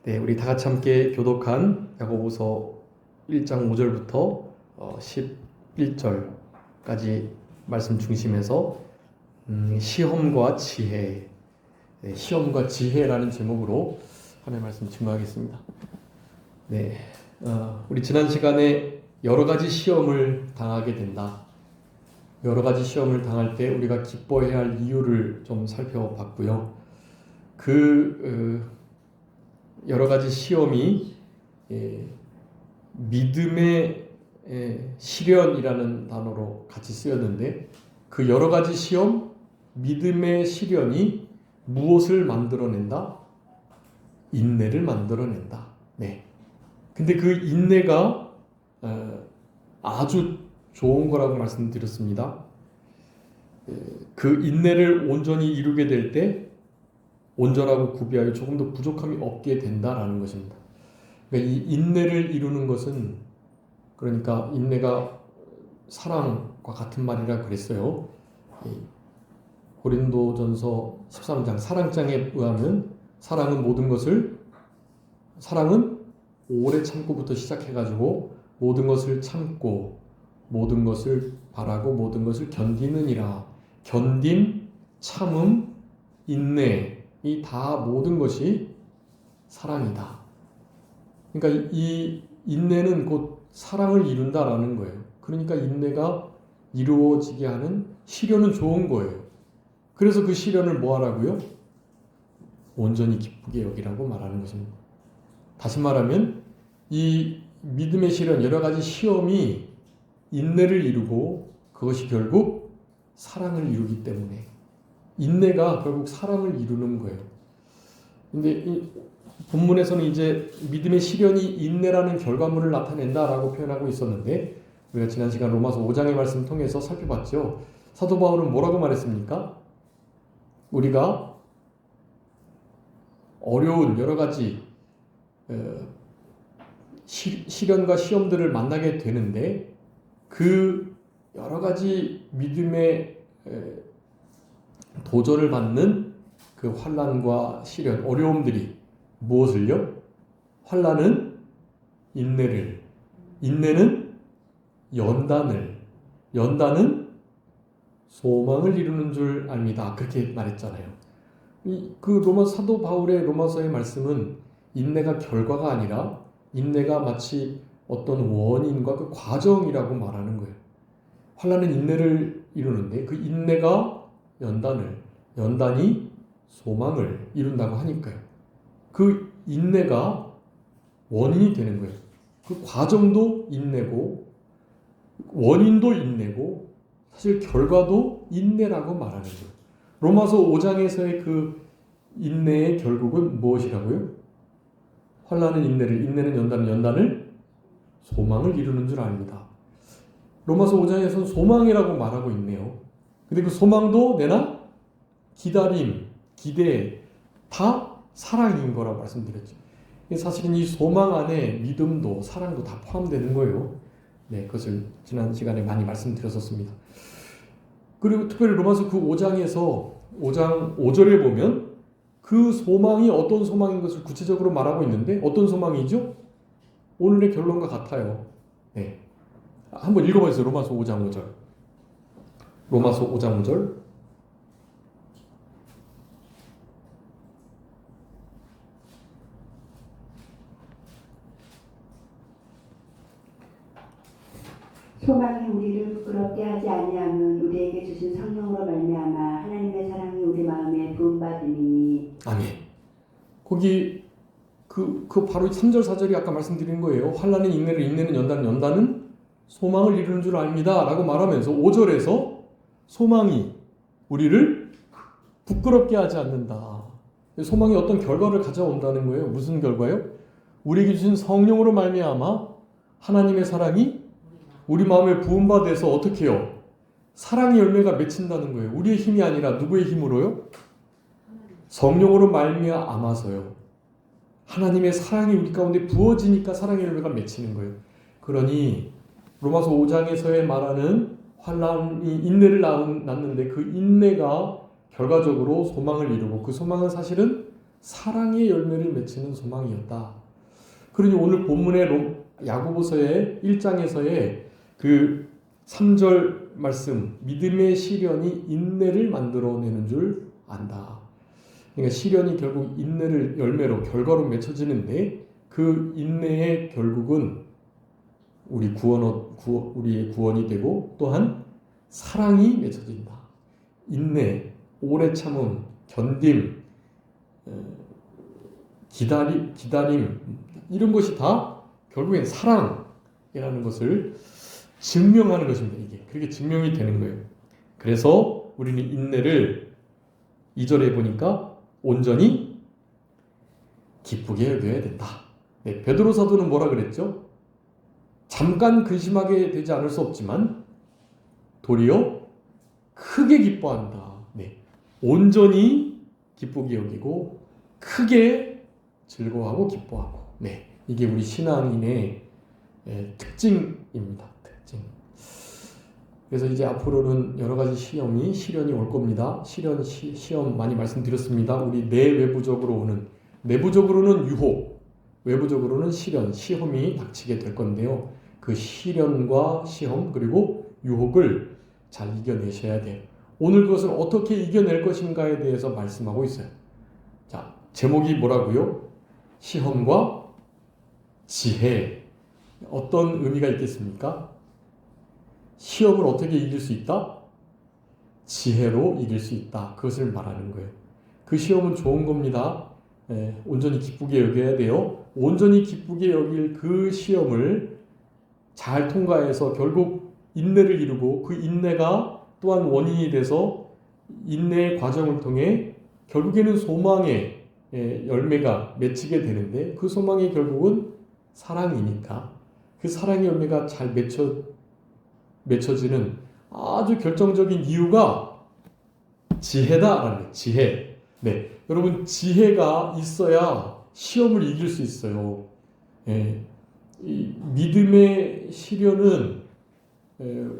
네, 우리 다 같이 함께 교독한 야고보서 1장 5절부터 11절까지 말씀 중심에서 시험과 지혜, 네, 시험과 지혜라는 제목으로 하나님의 말씀 증거하겠습니다. 네, 우리 지난 시간에 여러 가지 시험을 당하게 된다. 여러 가지 시험을 당할 때 우리가 기뻐해야 할 이유를 좀 살펴봤고요. 여러 가지 시험이 믿음의 시련이라는 단어로 같이 쓰였는데, 그 여러 가지 시험, 믿음의 시련이 무엇을 만들어낸다? 인내를 만들어낸다. 네. 근데 그 인내가 아주 좋은 거라고 말씀드렸습니다. 그 인내를 온전히 이루게 될 때 온전하고 구비하여 조금 더 부족함이 없게 된다라는 것입니다. 그러니까 이 인내를 이루는 것은, 그러니까 인내가 사랑과 같은 말이라 그랬어요. 고린도전서 13장 사랑장에 의하면 사랑은 오래 참고부터 시작해가지고 모든 것을 참고 모든 것을 바라고 모든 것을 견디느니라. 견딤, 참음, 인내, 이 다 모든 것이 사랑이다. 그러니까 이 인내는 곧 사랑을 이룬다라는 거예요. 그러니까 인내가 이루어지게 하는 시련은 좋은 거예요. 그래서 그 시련을 뭐 하라고요? 온전히 기쁘게 여기라고 말하는 것입니다. 다시 말하면 이 믿음의 시련, 여러 가지 시험이 인내를 이루고 그것이 결국 사랑을 이루기 때문에 인내가 결국 사랑을 이루는 거예요. 근데 이 본문에서는 이제 믿음의 시련이 인내라는 결과물을 나타낸다라고 표현하고 있었는데, 우리가 지난 시간 로마서 5장의 말씀 통해서 살펴봤죠. 사도 바울은 뭐라고 말했습니까? 우리가 어려운 여러 가지 시련과 시험들을 만나게 되는데, 그 여러 가지 믿음의 도전을 받는 그 환난과 시련, 어려움들이 무엇을요? 환난은 인내를, 인내는 연단은 소망을 이루는 줄 압니다. 그렇게 말했잖아요. 그 로마 사도 바울의 로마서의 말씀은 인내가 결과가 아니라 인내가 마치 어떤 원인과 그 과정이라고 말하는 거예요. 환난은 인내를 이루는데 그 인내가 연단이 소망을 이룬다고 하니까요. 그 인내가 원인이 되는 거예요. 그 과정도 인내고 원인도 인내고 사실 결과도 인내라고 말하는 거예요. 로마서 5장에서의 그 인내의 결국은 무엇이라고요? 환난은 인내는 연단을 소망을 이루는 줄 압니다. 로마서 5장에서는 소망이라고 말하고 있네요. 근데 그 소망도 내나 기다림, 기대 다 사랑인 거라고 말씀드렸죠. 사실은 이 소망 안에 믿음도 사랑도 다 포함되는 거예요. 네, 그것을 지난 시간에 많이 말씀드렸었습니다. 그리고 특별히 로마서 그 5장에서 5장 5절에 보면 그 소망이 어떤 소망인 것을 구체적으로 말하고 있는데, 어떤 소망이죠? 오늘의 결론과 같아요. 네, 한번 읽어보세요. 로마서 5장 5절. 로마서 5장 5절. 소망이 우리를 부끄럽게 하지 아니하면 우리에게 주신 성령으로 말미암아 하나님의 사랑이 우리 마음에 부음받으니. 아멘. 거기 그 바로 3절 4절이 아까 말씀드린 거예요. 환난은 인내를, 인내는 연단은 소망을 이루는 줄 압니다 라고 말하면서 5절에서 소망이 우리를 부끄럽게 하지 않는다. 소망이 어떤 결과를 가져온다는 거예요. 무슨 결과요? 우리에게 주신 성령으로 말미암아 하나님의 사랑이 우리 마음에 부음받아서 어떻게 해요? 사랑의 열매가 맺힌다는 거예요. 우리의 힘이 아니라 누구의 힘으로요? 성령으로 말미암아서요. 하나님의 사랑이 우리 가운데 부어지니까 사랑의 열매가 맺히는 거예요. 그러니 로마서 5장에서의 말하는 환난이 인내를 낳는데 그 인내가 결과적으로 소망을 이루고, 그 소망은 사실은 사랑의 열매를 맺히는 소망이었다. 그러니 오늘 본문의 야고보서의 1장에서의 그 3절 말씀, 믿음의 시련이 인내를 만들어내는 줄 안다. 그러니까 시련이 결국 인내를 열매로 결과로 맺혀지는데 그 인내의 결국은 우리의 구원이 되고 또한 사랑이 맺혀진다. 인내, 오래 참음, 견딤, 기다림 이런 것이 다 결국엔 사랑이라는 것을 증명하는 것입니다. 이게 그렇게 증명이 되는 거예요. 그래서 우리는 인내를 2절에 보니까 온전히 기쁘게 여겨야 된다. 네, 베드로 사도는 뭐라 그랬죠? 잠깐 근심하게 되지 않을 수 없지만 도리어 크게 기뻐한다. 네, 온전히 기쁘게 여기고 크게 즐거워하고 기뻐하고. 네, 이게 우리 신앙인의 특징입니다. 특징. 그래서 이제 앞으로는 여러 가지 시련이 올 겁니다. 시험 많이 말씀드렸습니다. 우리 내부적으로는 유혹, 외부적으로는 시험이 닥치게 될 건데요. 그 시련과 시험 그리고 유혹을 잘 이겨내셔야 돼요. 오늘 그것을 어떻게 이겨낼 것인가에 대해서 말씀하고 있어요. 자, 제목이 뭐라고요? 시험과 지혜. 어떤 의미가 있겠습니까? 시험을 어떻게 이길 수 있다? 지혜로 이길 수 있다. 그것을 말하는 거예요. 그 시험은 좋은 겁니다. 온전히 기쁘게 여겨야 돼요. 온전히 기쁘게 여길 그 시험을 잘 통과해서 결국 인내를 이루고 그 인내가 또한 원인이 돼서 인내의 과정을 통해 결국에는 소망의 열매가 맺히게 되는데 그 소망이 결국은 사랑이니까 그 사랑의 열매가 잘 맺혀지는 아주 결정적인 이유가 지혜다라는 거예요. 지혜. 네, 여러분 지혜가 있어야 시험을 이길 수 있어요. 이 믿음의 시련은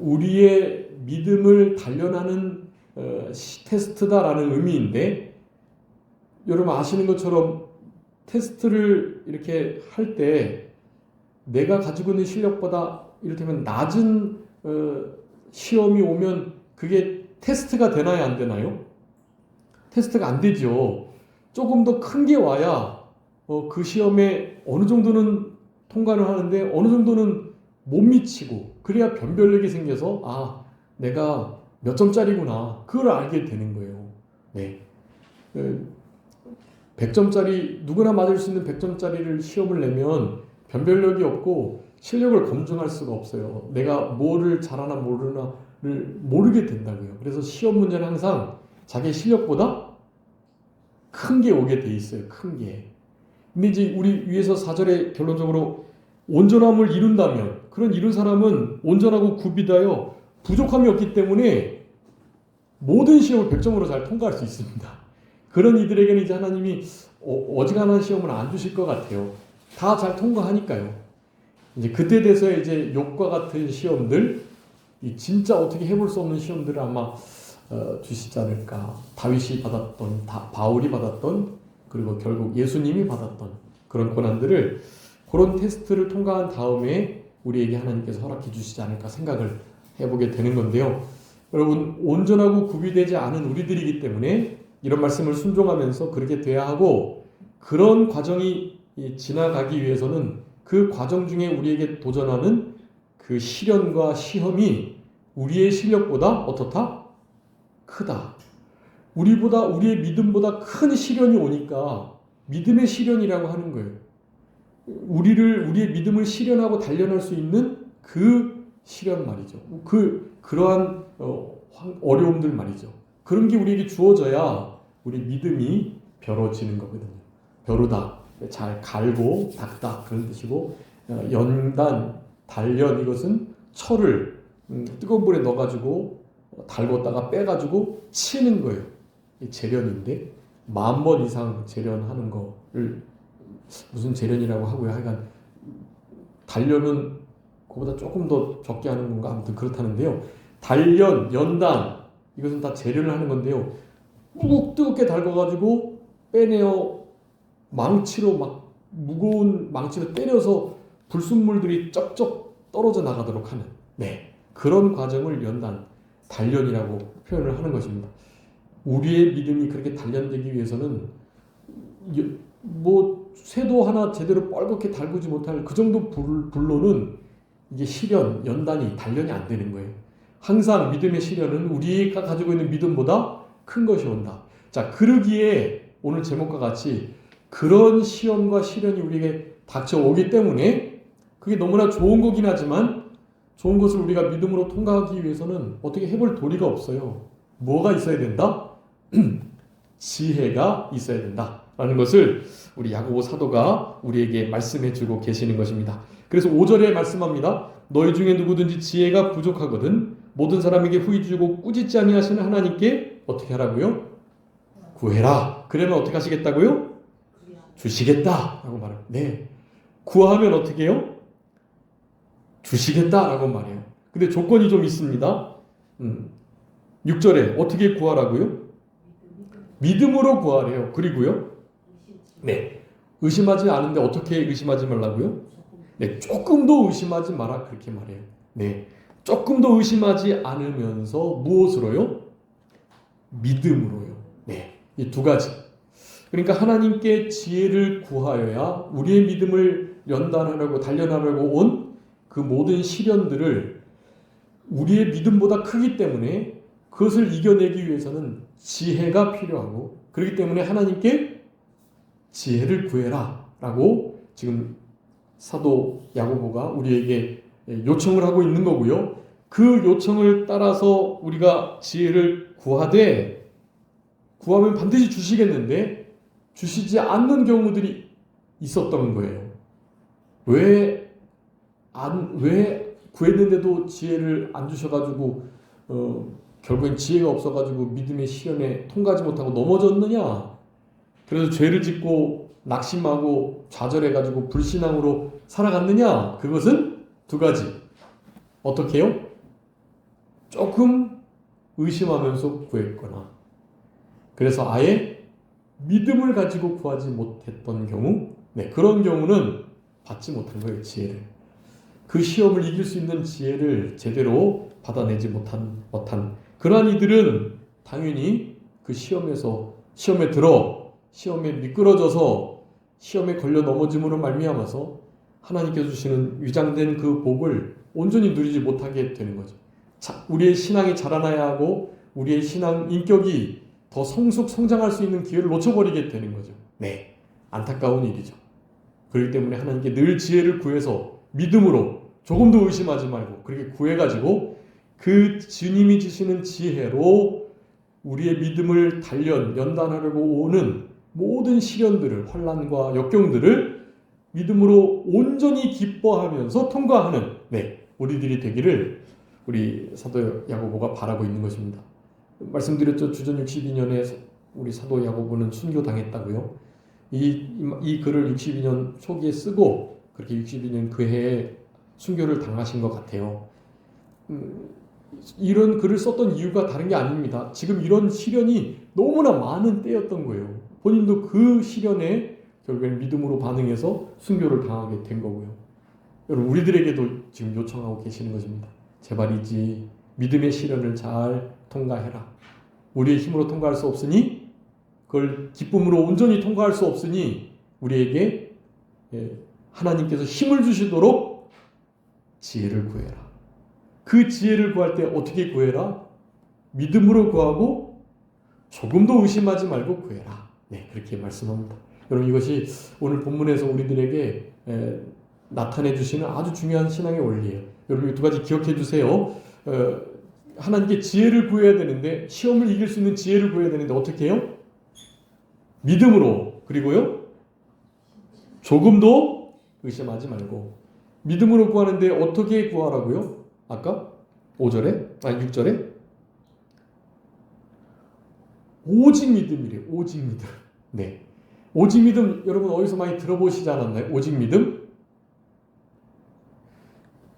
우리의 믿음을 단련하는 테스트다라는 의미인데 여러분 아시는 것처럼 테스트를 이렇게 할 때 내가 가지고 있는 실력보다 이를테면 낮은 시험이 오면 그게 테스트가 되나요? 안 되나요? 테스트가 안 되죠. 조금 더 큰 게 와야 그 시험에 어느 정도는 통과를 하는데 어느 정도는 못 미치고 그래야 변별력이 생겨서 아 내가 몇 점짜리구나 그걸 알게 되는 거예요. 네. 100점짜리 누구나 맞을 수 있는 100점짜리를 시험을 내면 변별력이 없고 실력을 검증할 수가 없어요. 내가 뭐를 잘하나 모르나를 모르게 된다고요. 그래서 시험 문제는 항상 자기 실력보다 큰 게 오게 돼 있어요. 큰 게. 근데 이제 우리 위에서 4절에 결론적으로 온전함을 이룬다면 그런 이룬 사람은 온전하고 굽이다요 부족함이 없기 때문에 모든 시험을 100점으로 잘 통과할 수 있습니다. 그런 이들에게는 이제 하나님이 어지간한 시험을 안 주실 것 같아요. 다 잘 통과하니까요. 이제 그때 돼서 이제 욥과 같은 시험들, 진짜 어떻게 해볼 수 없는 시험들을 아마 주시지 않을까. 다윗이 받았던, 바울이 받았던, 그리고 결국 예수님이 받았던 그런 고난들을 그런 테스트를 통과한 다음에 우리에게 하나님께서 허락해 주시지 않을까 생각을 해보게 되는 건데요. 여러분 온전하고 구비되지 않은 우리들이기 때문에 이런 말씀을 순종하면서 그렇게 돼야 하고 그런 과정이 지나가기 위해서는 그 과정 중에 우리에게 도전하는 그 시련과 시험이 우리의 실력보다 어떻다? 크다. 우리의 믿음보다 큰 시련이 오니까 믿음의 시련이라고 하는 거예요. 우리의 믿음을 실현하고 단련할 수 있는 그 시련 말이죠. 그러한 어려움들 말이죠. 그런 게 우리에게 주어져야 우리 믿음이 벼러지는 거거든요. 벼르다, 잘 갈고 닦다 그런 뜻이고 연단, 단련 이것은 철을 뜨거운 물에 넣어가지고 달궜다가 빼가지고 치는 거예요. 재련인데 10,000번 이상 재련하는 거를 무슨 재련이라고 하고요. 하여간 단련은 그보다 조금 더 적게 하는 건가 아무튼 그렇다는데요. 단련, 연단 이것은 다 재련을 하는 건데요. 묵 뜨겁게 달궈가지고 빼내어 망치로 막 무거운 망치로 때려서 불순물들이 쩍쩍 떨어져 나가도록 하는 그런 과정을 연단, 단련이라고 표현을 하는 것입니다. 우리의 믿음이 그렇게 단련되기 위해서는 뭐 쇠도 하나 제대로 뻘겋게 달구지 못할 그 정도 불로는 이게 시련, 연단이, 단련이 안 되는 거예요. 항상 믿음의 시련은 우리가 가지고 있는 믿음보다 큰 것이 온다. 자, 그러기에 오늘 제목과 같이 그런 시험과 시련이 우리에게 닥쳐오기 때문에 그게 너무나 좋은 거긴 하지만 좋은 것을 우리가 믿음으로 통과하기 위해서는 어떻게 해볼 도리가 없어요. 뭐가 있어야 된다? 지혜가 있어야 된다라는 것을 우리 야고보 사도가 우리에게 말씀해주고 계시는 것입니다. 그래서 5절에 말씀합니다. 너희 중에 누구든지 지혜가 부족하거든 모든 사람에게 후히 주고 꾸짖지 아니하시는 하나님께 어떻게 하라고요? 구해라. 그러면 어떻게 하시겠다고요? 주시겠다라고 말합니다. 네, 구하면 어떻게 해요? 주시겠다라고 말해요. 근데 조건이 좀 있습니다. 6절에 어떻게 구하라고요? 믿음으로 구하래요. 그리고요, 의심하지 않은데 어떻게 의심하지 말라고요? 조금도 의심하지 마라 그렇게 말해요. 조금도 의심하지 않으면서 무엇으로요? 믿음으로요. 이 두 가지. 그러니까 하나님께 지혜를 구하여야 우리의 믿음을 연단하려고 단련하려고 온 그 모든 시련들을 우리의 믿음보다 크기 때문에 그것을 이겨내기 위해서는 지혜가 필요하고 그렇기 때문에 하나님께 지혜를 구해라 라고 지금 사도 야고보가 우리에게 요청을 하고 있는 거고요. 그 요청을 따라서 우리가 지혜를 구하되 구하면 반드시 주시겠는데 주시지 않는 경우들이 있었던 거예요. 왜 구했는데도 지혜를 안 주셔가지고 결국엔 지혜가 없어가지고 믿음의 시련에 통과하지 못하고 넘어졌느냐? 그래서 죄를 짓고 낙심하고 좌절해가지고 불신앙으로 살아갔느냐? 그것은 두 가지. 어떻게 해요? 조금 의심하면서 구했거나 그래서 아예 믿음을 가지고 구하지 못했던 경우 그런 경우는 받지 못한 거예요. 지혜를. 그 시험을 이길 수 있는 지혜를 제대로 받아내지 못한 그러한 이들은 당연히 그 시험에 미끄러져서 시험에 걸려 넘어짐으로 말미암아서 하나님께서 주시는 위장된 그 복을 온전히 누리지 못하게 되는 거죠. 우리의 신앙이 자라나야 하고 우리의 신앙 인격이 더 성장할 수 있는 기회를 놓쳐버리게 되는 거죠. 안타까운 일이죠. 그렇기 때문에 하나님께 늘 지혜를 구해서 믿음으로 조금도 의심하지 말고 그렇게 구해가지고 그 주님이 주시는 지혜로 우리의 믿음을 연단하려고 오는 모든 시련들을, 환난과 역경들을 믿음으로 온전히 기뻐하면서 통과하는 우리들이 되기를 우리 사도 야고보가 바라고 있는 것입니다. 말씀드렸죠. 주전 62년에 우리 사도 야고보는 순교당했다고요. 이 글을 62년 초기에 쓰고 그렇게 62년 그 해에 순교를 당하신 것 같아요. 이런 글을 썼던 이유가 다른 게 아닙니다. 지금 이런 시련이 너무나 많은 때였던 거예요. 본인도 그 시련에 결국엔 믿음으로 반응해서 순교를 당하게 된 거고요. 여러분, 우리들에게도 지금 요청하고 계시는 것입니다. 제발이지 믿음의 시련을 잘 통과해라. 우리의 힘으로 통과할 수 없으니 그걸 기쁨으로 온전히 통과할 수 없으니 우리에게 하나님께서 힘을 주시도록 지혜를 구해라. 그 지혜를 구할 때 어떻게 구해라? 믿음으로 구하고 조금도 의심하지 말고 구해라. 그렇게 말씀합니다. 여러분, 이것이 오늘 본문에서 우리들에게 나타내 주시는 아주 중요한 신앙의 원리예요. 여러분, 이 두 가지 기억해 주세요. 하나님께 지혜를 구해야 되는데, 시험을 이길 수 있는 지혜를 구해야 되는데 어떻게 해요? 믿음으로. 그리고요, 조금도 의심하지 말고 믿음으로 구하는데 어떻게 구하라고요? 아까 6절에 오직 믿음이래요. 오직 믿음. 오직 믿음, 여러분 어디서 많이 들어보시지 않았나요? 오직 믿음?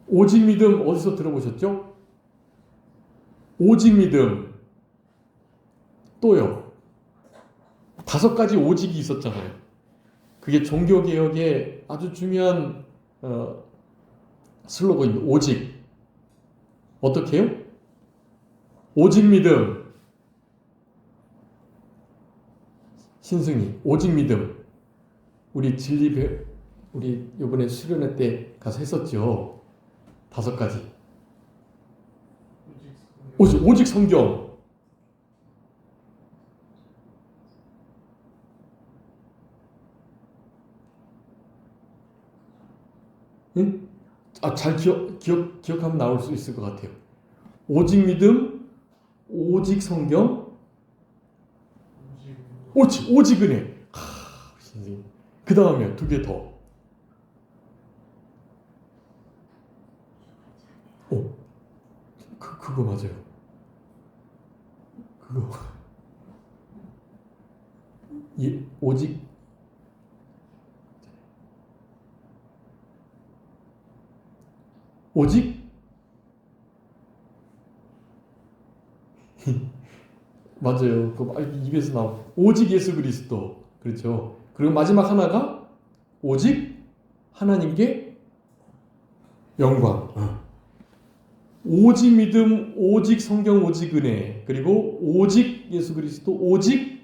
오직 믿음 어디서 들어보셨죠? 오직 믿음. 또요. 5가지 오직이 있었잖아요. 그게 종교개혁의 아주 중요한 슬로건입니다. 오직. 어떻게 해요? 오직 믿음. 신승이 오직 믿음. 우리 우리 이번에 수련회 때 가서 했었죠. 5가지. 오직 성경. 응? 잘 기억하면 나올 수 있을 것 같아요. 오직 믿음, 오직 성경, 오직 은혜. 그 다음에 2개 더. 그거 맞아요. 그거. 오직 맞아요. 입에서 나온 오직 예수 그리스도. 그렇죠. 그리고 마지막 하나가 오직 하나님께 영광. 오직 믿음, 오직 성경, 오직 은혜, 그리고 오직 예수 그리스도, 오직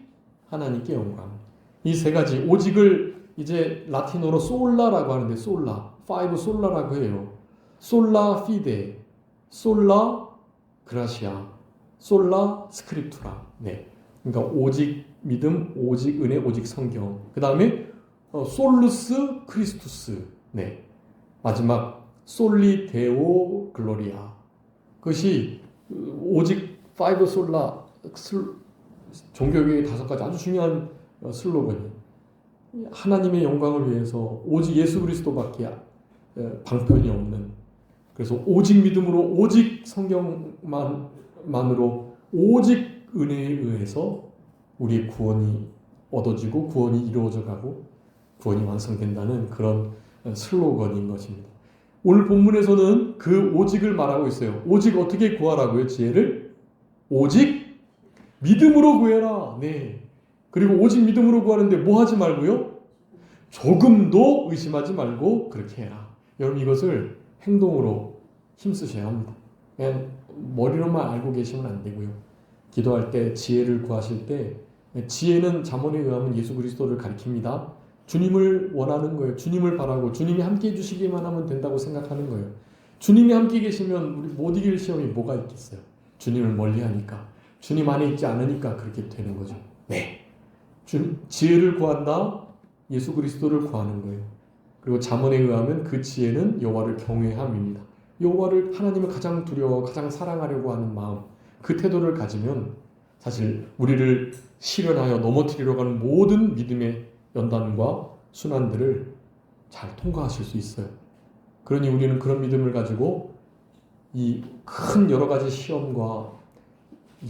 하나님께 영광. 이 3가지 오직을 이제 라틴어로 솔라라고 하는데 파이브 솔라라고 해요. 솔라 피데, 솔라 그라시아, 솔라 스크립투라. 네. 그러니까 오직 믿음, 오직 은혜, 오직 성경. 그 다음에 솔루스 크리스투스. 네. 마지막 솔리 데오 글로리아. 그것이 오직 파이브 솔라 종교개혁의 5가지 아주 중요한 슬로건이 하나님의 영광을 위해서 오직 예수 그리스도밖에 방편이 없는, 그래서 오직 믿음으로 오직 성경만으로 오직 은혜에 의해서 우리의 구원이 얻어지고 구원이 이루어져 가고 구원이 완성된다는 그런 슬로건인 것입니다. 오늘 본문에서는 그 오직을 말하고 있어요. 오직 어떻게 구하라고요? 지혜를? 오직 믿음으로 구해라. 네. 그리고 오직 믿음으로 구하는데 뭐 하지 말고요? 조금도 의심하지 말고 그렇게 해라. 여러분 이것을 행동으로 힘쓰셔야 합니다. 그냥 머리로만 알고 계시면 안 되고요. 기도할 때 지혜를 구하실 때 지혜는 잠언에 의하면 예수 그리스도를 가리킵니다. 주님을 원하는 거예요. 주님을 바라고 주님이 함께 해주시기만 하면 된다고 생각하는 거예요. 주님이 함께 계시면 우리 못 이길 시험이 뭐가 있겠어요. 주님을 멀리하니까, 주님 안에 있지 않으니까 그렇게 되는 거죠. 네, 지혜를 구한다. 예수 그리스도를 구하는 거예요. 그리고 잠언에 의하면 그 지혜는 여호와를 경외함입니다. 여호와를, 하나님을 가장 두려워 가장 사랑하려고 하는 마음, 그 태도를 가지면 사실 우리를 실현하여 넘어뜨리려고 하는 모든 믿음의 연단과 순환들을 잘 통과하실 수 있어요. 그러니 우리는 그런 믿음을 가지고 이 큰 여러 가지 시험과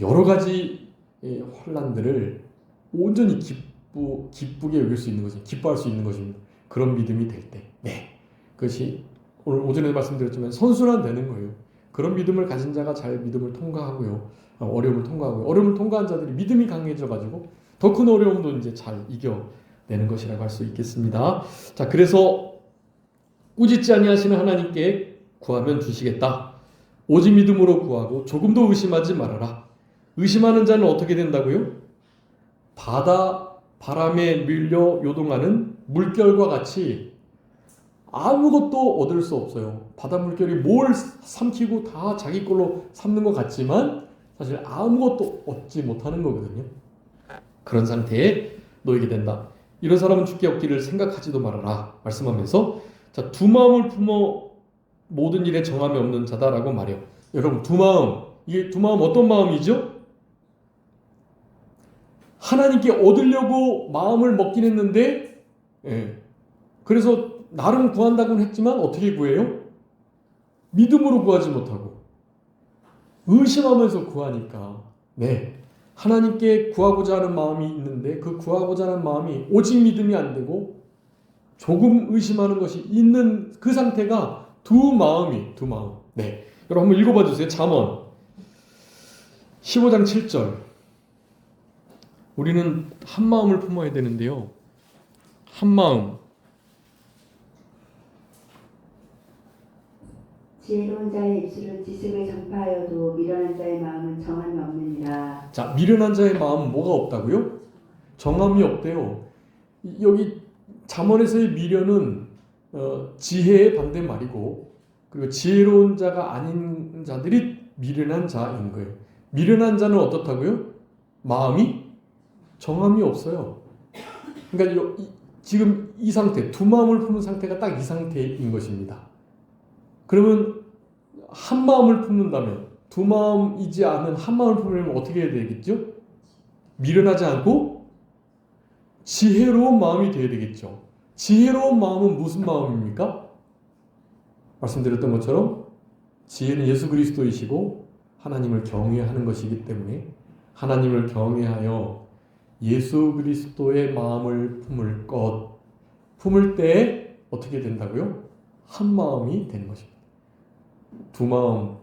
여러 가지 혼란들을 온전히 기쁘게 여길 수 있는 것이, 기뻐할 수 있는 것입니다. 그런 믿음이 될 때, 네, 그것이 오늘 오전에 말씀드렸지만 선순환 되는 거예요. 그런 믿음을 가진 자가 잘 믿음을 통과하고요, 어려움을 통과하고요. 어려움을 통과한 자들이 믿음이 강해져 가지고 더 큰 어려움도 이제 잘 이겨내는 것이라고 할 수 있겠습니다. 자, 그래서 꾸짖지 아니하시는 하나님께 구하면 주시겠다. 오직 믿음으로 구하고 조금도 의심하지 말아라. 의심하는 자는 어떻게 된다고요? 바람에 밀려 요동하는 물결과 같이 아무것도 얻을 수 없어요. 바다 물결이 뭘 삼키고 다 자기 걸로 삼는 것 같지만 사실 아무것도 얻지 못하는 거거든요. 그런 상태에 놓이게 된다. 이런 사람은 주께 얻기를 생각하지도 말아라 말씀하면서, 자, 두 마음을 품어 모든 일에 정함이 없는 자다라고 말해요. 여러분, 두 마음, 이게 두 마음 어떤 마음이죠? 하나님께 얻으려고 마음을 먹긴 했는데, 그래서 나름 구한다고는 했지만 어떻게 구해요? 믿음으로 구하지 못하고 의심하면서 구하니까, 네, 하나님께 구하고자 하는 마음이 있는데 그 구하고자 하는 마음이 오직 믿음이 안 되고 조금 의심하는 것이 있는 그 상태가 두 마음. 네, 여러분 한번 읽어봐 주세요. 잠언 15장 7절. 우리는 한 마음을 품어야 되는데요, 한마음. 지혜로운 자의 입술은 지식을 전파하여도 미련한 자의 마음은 정함이 없느니라. 자, 미련한 자의 마음은 뭐가 없다고요? 정함이 없대요. 여기 잠언에서의 미련은 지혜의 반대말이고, 그리고 지혜로운 자가 아닌 자들이 미련한 자인 거예요. 미련한 자는 어떻다고요? 마음이 정함이 없어요. 그러니까 지금 이 상태, 두 마음을 품은 상태가 딱 이 상태인 것입니다. 그러면 한 마음을 품는다면, 두 마음이지 않은 한 마음을 품으려면 어떻게 해야 되겠죠? 미련하지 않고 지혜로운 마음이 되어야 되겠죠. 지혜로운 마음은 무슨 마음입니까? 말씀드렸던 것처럼 지혜는 예수 그리스도이시고 하나님을 경외하는 것이기 때문에 하나님을 경외하여 예수 그리스도의 마음을 품을 때 어떻게 된다고요? 한 마음이 되는 것입니다. 두 마음,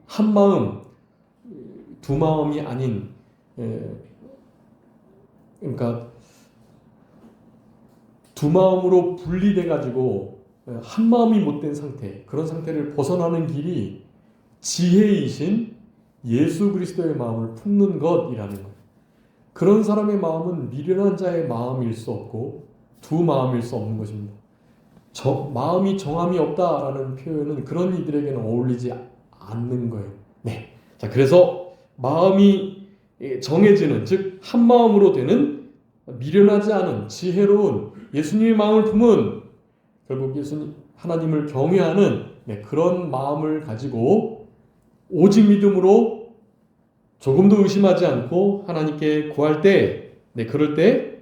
한 마음, 두 마음이 아닌, 그러니까 두 마음으로 분리돼 가지고 한 마음이 못된 상태, 그런 상태를 벗어나는 길이 지혜이신 예수 그리스도의 마음을 품는 것이라는 거예요. 그런 사람의 마음은 미련한 자의 마음일 수 없고 두 마음일 수 없는 것입니다. 마음이 정함이 없다라는 표현은 그런 이들에게는 어울리지 않는 거예요. 네. 자, 그래서 마음이 정해지는, 즉 한 마음으로 되는 미련하지 않은 지혜로운 예수님의 마음을 품은, 결국 하나님을 경외하는 그런 마음을 가지고 오직 믿음으로 조금도 의심하지 않고 하나님께 구할 때, 그럴 때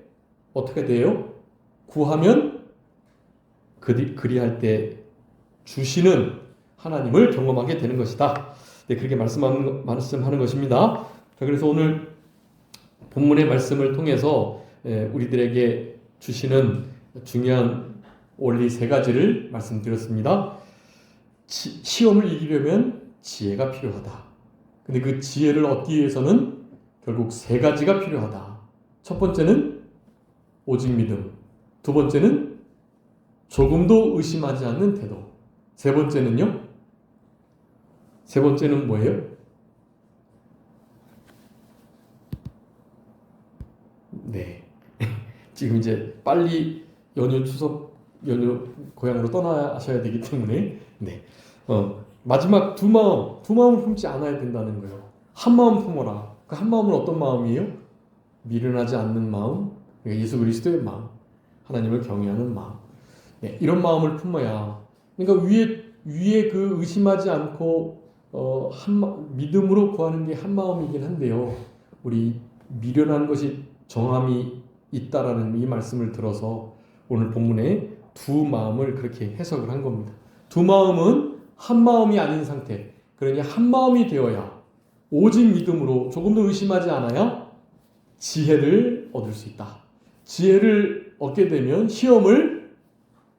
어떻게 돼요? 구하면 그리할 때 주시는 하나님을 경험하게 되는 것이다. 그렇게 말씀하는 것입니다. 그래서 오늘 본문의 말씀을 통해서 우리들에게 주시는 중요한 원리 세 가지를 말씀드렸습니다. 시험을 이기려면 지혜가 필요하다. 근데 그 지혜를 얻기 위해서는 결국 세 가지가 필요하다. 첫 번째는 오직 믿음. 두 번째는 조금도 의심하지 않는 태도. 세 번째는요? 세 번째는 뭐예요? 네. 지금 이제 빨리 추석 연휴 고향으로 떠나셔야 되기 때문에, 마지막 두 마음을 품지 않아야 된다는 거예요. 한 마음 품어라. 그 한 마음은 어떤 마음이에요? 미련하지 않는 마음, 예수 그리스도의 마음, 하나님을 경외하는 마음. 이런 마음을 품어야. 그러니까 위에 그 의심하지 않고 믿음으로 구하는 게 한 마음이긴 한데요. 우리 미련한 것이 정함이 있다라는 이 말씀을 들어서 오늘 본문에 두 마음을 그렇게 해석을 한 겁니다. 두 마음은 한 마음이 아닌 상태. 그러니 한 마음이 되어야 오직 믿음으로 조금도 의심하지 않아야 지혜를 얻을 수 있다. 지혜를 얻게 되면 시험을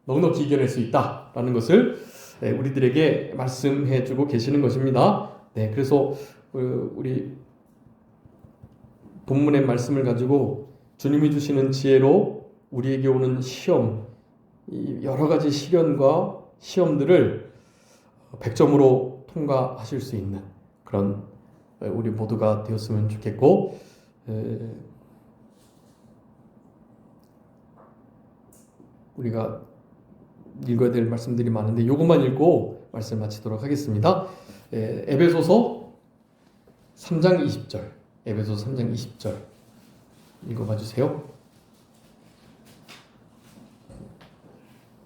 넉넉히 이겨낼 수 있다라는 것을 우리들에게 말씀해주고 계시는 것입니다. 그래서 우리 본문의 말씀을 가지고 주님이 주시는 지혜로 우리에게 오는 시험, 여러 가지 시련과 시험들을 100점으로 통과하실 수 있는 그런 우리 모두가 되었으면 좋겠고, 우리가 읽어야 될 말씀들이 많은데 이것만 읽고 말씀 마치도록 하겠습니다. 에베소서 3장 20절, 에베소서 3장 20절 읽어봐 주세요.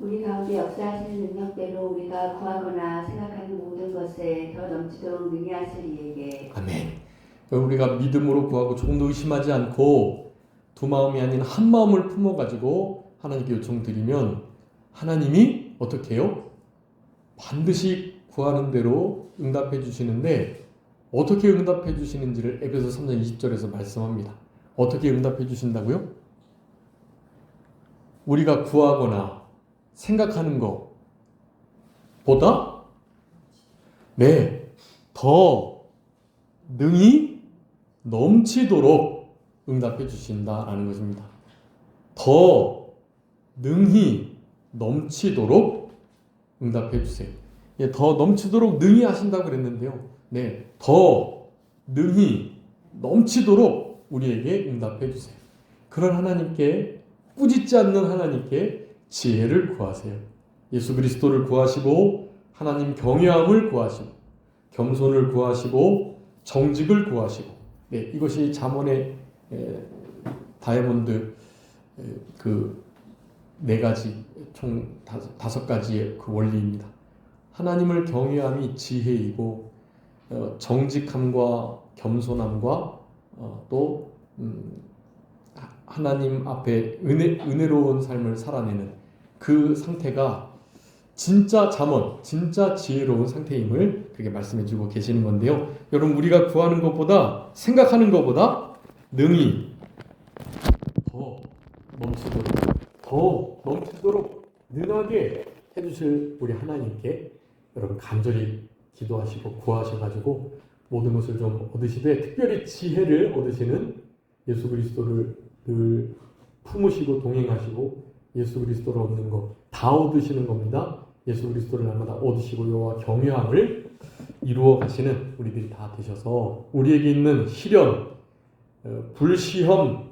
우리 가운데 역사하시는 능력대로 우리가 구하거나 생각하는 모든 것에 더 넘치도록 능히 하시리에게. 아멘. 우리가 믿음으로 구하고 조금도 의심하지 않고 두 마음이 아닌 한 마음을 품어가지고 하나님께 요청드리면 하나님이 어떻게 해요? 반드시 구하는 대로 응답해 주시는데, 어떻게 응답해 주시는지를 에베소 3장 20절에서 말씀합니다. 어떻게 응답해 주신다고요? 우리가 구하거나 생각하는 것보다 더 능히 넘치도록 응답해 주신다라는 것입니다. 더 능히 넘치도록 응답해 주세요. 예, 더 넘치도록 능히 하신다고 그랬는데요. 네, 더 능히 넘치도록 우리에게 응답해 주세요. 그런 하나님께, 꾸짖지 않는 하나님께 지혜를 구하세요. 예수 그리스도를 구하시고 하나님 경외함을 구하시고 겸손을 구하시고 정직을 구하시고, 네, 이것이 잠언의 다이아몬드 그 네 가지, 총 다섯 가지의 그 원리입니다. 하나님을 경외함이 지혜이고, 정직함과 겸손함과 또 하나님 앞에 은혜로운 삶을 살아내는 그 상태가 진짜 잠언, 진짜 지혜로운 상태임을 그렇게 말씀해 주고 계시는 건데요. 여러분, 우리가 구하는 것보다, 생각하는 것보다 능히 더 넘치도록 능하게 해주실 우리 하나님께 여러분 간절히 기도하시고 구하셔가지고 모든 것을 좀 얻으시되, 특별히 지혜를 얻으시는 예수 그리스도를 늘 품으시고 동행하시고 예수 그리스도를 얻는 것 다 얻으시는 겁니다. 예수 그리스도를 날마다 얻으시고 여호와 경외함을 이루어 가시는 우리들이 다 되셔서 우리에게 있는 시련, 불시험,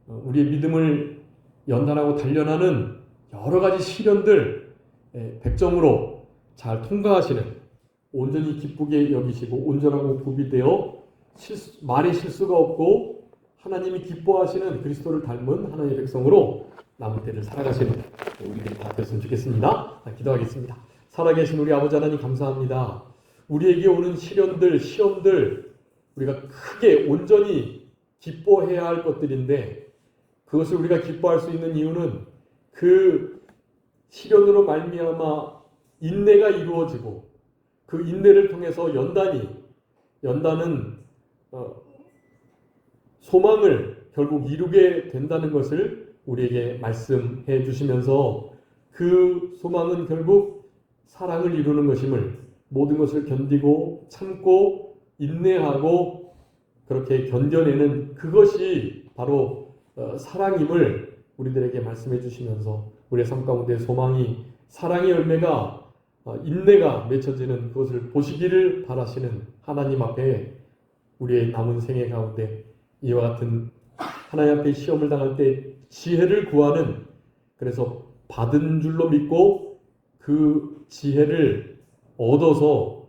우리의 믿음을 연단하고 단련하는 여러 가지 시련들 100점으로 잘 통과하시는, 온전히 기쁘게 여기시고 온전하고 구비되어 말에 실수가 없고 하나님이 기뻐하시는 그리스도를 닮은 하나님의 백성으로 남은 때를 살아가시는 우리들이 다 됐으면 좋겠습니다. 기도하겠습니다. 살아계신 우리 아버지 하나님, 감사합니다. 우리에게 오는 시련들, 시험들 우리가 크게 온전히 기뻐해야 할 것들인데, 그것을 우리가 기뻐할 수 있는 이유는 그 시련으로 말미암아 인내가 이루어지고, 그 인내를 통해서 연단은 소망을 결국 이루게 된다는 것을 우리에게 말씀해 주시면서, 그 소망은 결국 사랑을 이루는 것임을, 모든 것을 견디고 참고 인내하고 그렇게 견뎌내는 그것이 바로 사랑임을 우리들에게 말씀해 주시면서, 우리의 삶 가운데 소망이, 사랑의 열매가, 인내가 맺혀지는 그것을 보시기를 바라시는 하나님 앞에 우리의 남은 생애 가운데 이와 같은 하나님 앞에 시험을 당할 때 지혜를 구하는, 그래서 받은 줄로 믿고 그 지혜를 얻어서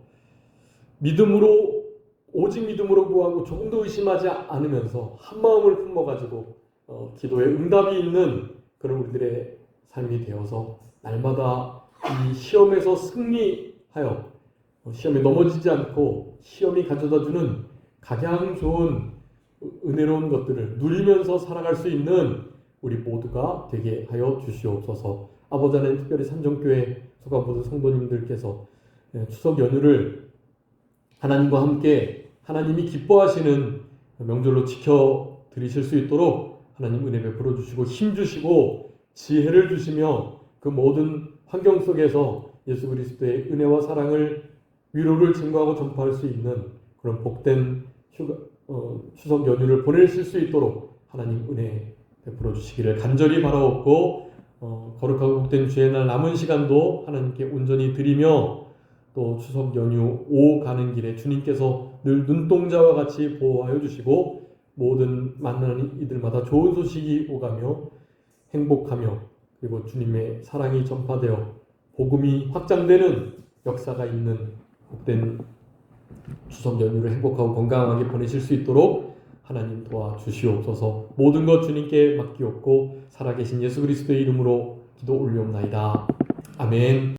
믿음으로, 오직 믿음으로 구하고 조금도 의심하지 않으면서 한 마음을 품어가지고 기도에 응답이 있는 그런 우리들의 삶이 되어서 날마다 이 시험에서 승리하여 시험에 넘어지지 않고 시험이 가져다주는 가장 좋은 은혜로운 것들을 누리면서 살아갈 수 있는 우리 모두가 되게 하여 주시옵소서. 아버지 하나님, 특별히 삼정교회 소감 모든 성도님들께서 추석 연휴를 하나님과 함께 하나님이 기뻐하시는 명절로 지켜 드리실 수 있도록 하나님 은혜 베풀어 주시고 힘 주시고 지혜를 주시며, 그 모든 환경 속에서 예수 그리스도의 은혜와 사랑을, 위로를 증거하고 전파할 수 있는 그런 복된 추석 연휴를 보내실 수 있도록 하나님 은혜 베풀어 주시기를 간절히 바라옵고, 거룩하고 복된 주의 날 남은 시간도 하나님께 온전히 드리며, 또 추석 연휴 오가는 길에 주님께서 늘 눈동자와 같이 보호하여 주시고 모든 만나는 이들마다 좋은 소식이 오가며 행복하며, 그리고 주님의 사랑이 전파되어 복음이 확장되는 역사가 있는 복된 추석 연휴를 행복하고 건강하게 보내실 수 있도록 하나님 도와주시옵소서. 모든 것 주님께 맡기옵고 살아계신 예수 그리스도의 이름으로 기도 올리옵나이다. 아멘.